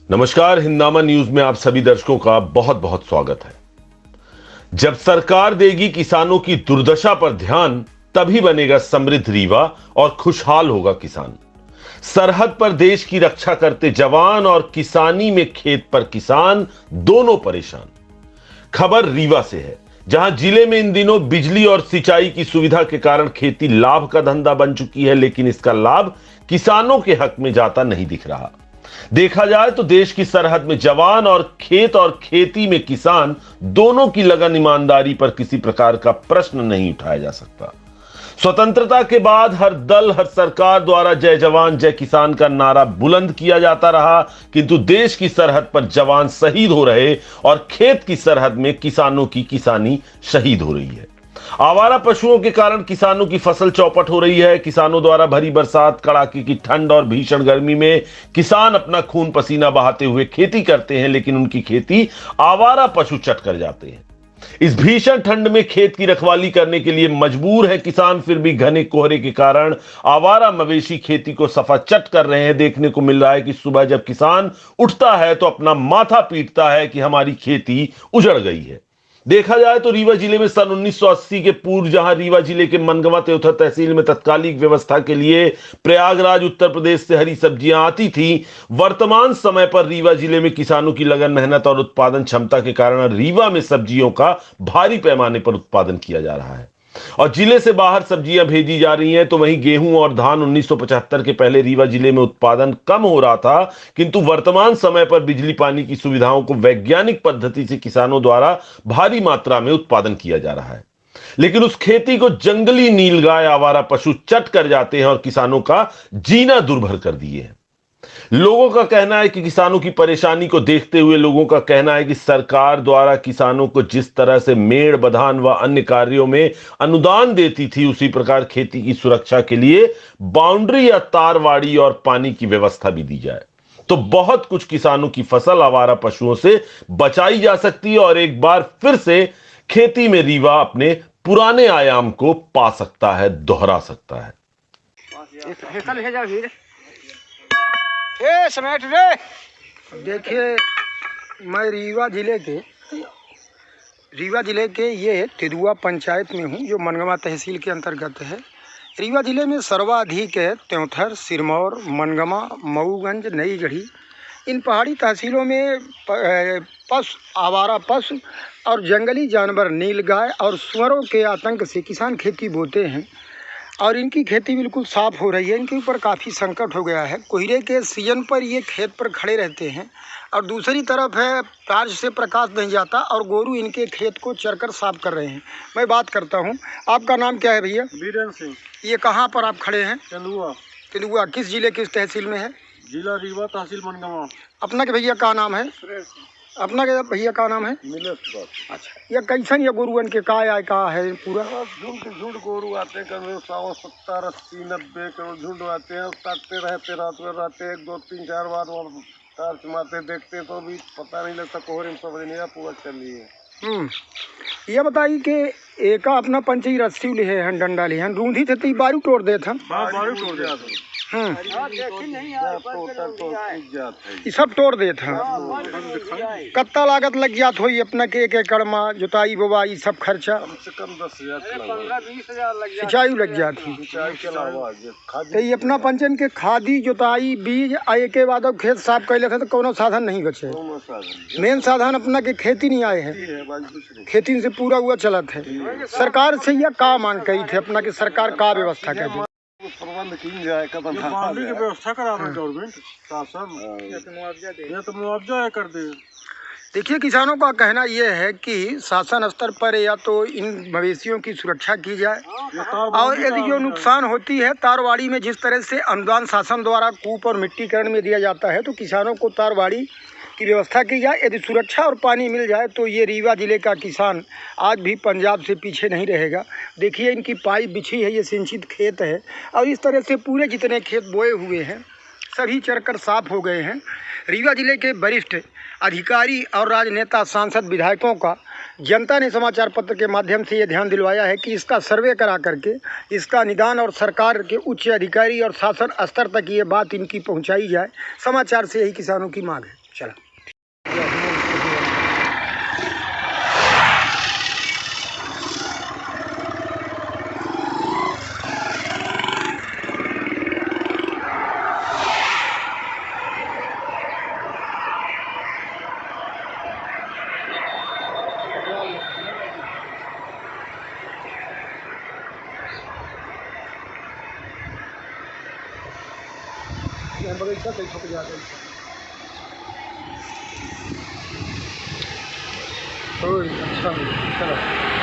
नमस्कार, हिंदनामा न्यूज में आप सभी दर्शकों का बहुत बहुत स्वागत है। जब सरकार देगी किसानों की दुर्दशा पर ध्यान, तभी बनेगा समृद्ध रीवा और खुशहाल होगा किसान। सरहद पर देश की रक्षा करते जवान और किसानी में खेत पर किसान दोनों परेशान। खबर रीवा से है, जहां जिले में इन दिनों बिजली और सिंचाई की सुविधा के कारण खेती लाभ का धंधा बन चुकी है, लेकिन इसका लाभ किसानों के हक में जाता नहीं दिख रहा। देखा जाए तो देश की सरहद में जवान और खेती में किसान दोनों की लगन ईमानदारी पर किसी प्रकार का प्रश्न नहीं उठाया जा सकता। स्वतंत्रता के बाद हर दल हर सरकार द्वारा जय जवान जय किसान का नारा बुलंद किया जाता रहा, किंतु देश की सरहद पर जवान शहीद हो रहे और खेत की सरहद में किसानों की किसानी शहीद हो रही है। आवारा पशुओं के कारण किसानों की फसल चौपट हो रही है। किसानों द्वारा भरी बरसात, कड़ाके की ठंड और भीषण गर्मी में किसान अपना खून पसीना बहाते हुए खेती करते हैं, लेकिन उनकी खेती आवारा पशु चट कर जाते हैं। इस भीषण ठंड में खेत की रखवाली करने के लिए मजबूर है किसान, फिर भी घने कोहरे के कारण आवारा मवेशी खेती को सफा चट कर रहे हैं। देखने को मिल रहा है कि सुबह जब किसान उठता है तो अपना माथा पीटता है कि हमारी खेती उजड़ गई है। देखा जाए तो रीवा जिले में सन 1980 के पूर्व, जहां रीवा जिले के मनगवा त्योथर तहसील में तत्कालिक व्यवस्था के लिए प्रयागराज उत्तर प्रदेश से हरी सब्जियां आती थी, वर्तमान समय पर रीवा जिले में किसानों की लगन मेहनत और उत्पादन क्षमता के कारण रीवा में सब्जियों का भारी पैमाने पर उत्पादन किया जा रहा है और जिले से बाहर सब्जियां भेजी जा रही हैं। तो वहीं गेहूं और धान 1975 के पहले रीवा जिले में उत्पादन कम हो रहा था, किंतु वर्तमान समय पर बिजली पानी की सुविधाओं को वैज्ञानिक पद्धति से किसानों द्वारा भारी मात्रा में उत्पादन किया जा रहा है, लेकिन उस खेती को जंगली नीलगाय आवारा पशु चट कर जाते हैं और किसानों का जीना दुर्भर कर दिए हैं। लोगों का कहना है कि किसानों की परेशानी को देखते हुए लोगों का कहना है कि सरकार द्वारा किसानों को जिस तरह से मेड़ बधान व अन्य कार्यों में अनुदान देती थी, उसी प्रकार खेती की सुरक्षा के लिए बाउंड्री या तारवाड़ी और पानी की व्यवस्था भी दी जाए तो बहुत कुछ किसानों की फसल आवारा पशुओं से बचाई जा सकती है और एक बार फिर से खेती में रीवा अपने पुराने आयाम को पा सकता है, दोहरा सकता है। समेट रे। देखिए, मैं रीवा जिले के ये तिरुआ पंचायत में हूँ, जो मनगवा तहसील के अंतर्गत है। रीवा जिले में सर्वाधिक है त्योंथर, सिरमौर, मनगवा, मऊगंज, नईगढ़ी। इन पहाड़ी तहसीलों में आवारा पशु और जंगली जानवर नीलगाय और सुअरों के आतंक से किसान खेती बोते हैं और इनकी खेती बिल्कुल साफ़ हो रही है। इनके ऊपर काफ़ी संकट हो गया है। कोहरे के सीजन पर ये खेत पर खड़े रहते हैं और दूसरी तरफ है टार्च से प्रकाश नहीं जाता और गोरू इनके खेत को चरकर साफ कर रहे हैं। मैं बात करता हूँ, आपका नाम क्या है भैया? बीरेन सिंह। ये कहाँ पर आप खड़े हैं? तेंदुआ। किस जिले किस तहसील में है? जिला रीवा, तहसील मनगवा। अपना के भैया का नाम है? अपना के भैया का नाम है? अच्छा, ये कैसन ये गोरुअन के का है पूरा? झुंड गोरू आते हैं, 170, 80, 90 करोड़ झुंड आते हैं। ताकते रहते, रात में रहते हैं, 1, 2, 3, 4 बार और टार्च मारते देखते तो भी पता नहीं लगता। कोहरे में समझ नहीं पूरा चल रही है। ये बताइए कि एक अपना पंची रस्सी ले हैं, डंडा ले हैं, रूंधी थे तो बारू तोड़ दे था। बारू तोड़ दिया था। ये सब तोड़ दे था। कत्ता लागत लग जात हो अपना के 1 एकड़ में जुताई बोवाई सब खर्चा? कम से कम 10,000 सिंचाई लग जाती। तो ये अपना पंचन के खादी जुताई बीज आए के बाद अब खेत साफ कैले थे तो कोनो साधन नहीं बचे। मेन साधन अपना के खेती नहीं आए हैं, खेती से पूरा हुआ चलत है। सरकार से यह का मांग कही थे अपना की सरकार का व्यवस्था कर दी? प्रबंध की जाए, पानी की व्यवस्था करा रहा गवर्नमेंट शासन, ये तो मुआवजा कर दे। देखिए, किसानों का कहना यह है कि शासन स्तर पर या तो इन मवेशियों की सुरक्षा की जाए और यदि जो नुकसान होती है तारवाड़ी में, जिस तरह से अनुदान शासन द्वारा कूप और मिट्टीकरण में दिया जाता है, तो किसानों को तारवाड़ी की व्यवस्था की जाए। यदि सुरक्षा और पानी मिल जाए तो ये रीवा जिले का किसान आज भी पंजाब से पीछे नहीं रहेगा। देखिए, इनकी पाइप बिछी है, ये सिंचित खेत है और इस तरह से पूरे जितने खेत बोए हुए हैं सभी चरकर साफ हो गए हैं। रीवा जिले के वरिष्ठ अधिकारी और राजनेता, सांसद, विधायकों का जनता ने समाचार पत्र के माध्यम से ये ध्यान दिलवाया है कि इसका सर्वे करा करके इसका निदान और सरकार के उच्च अधिकारी और शासन स्तर तक ये बात इनकी पहुंचाई जाए। समाचार से यही किसानों की मांग है। चलो बगीचा कहीं छुप जा गई अच्छा चलो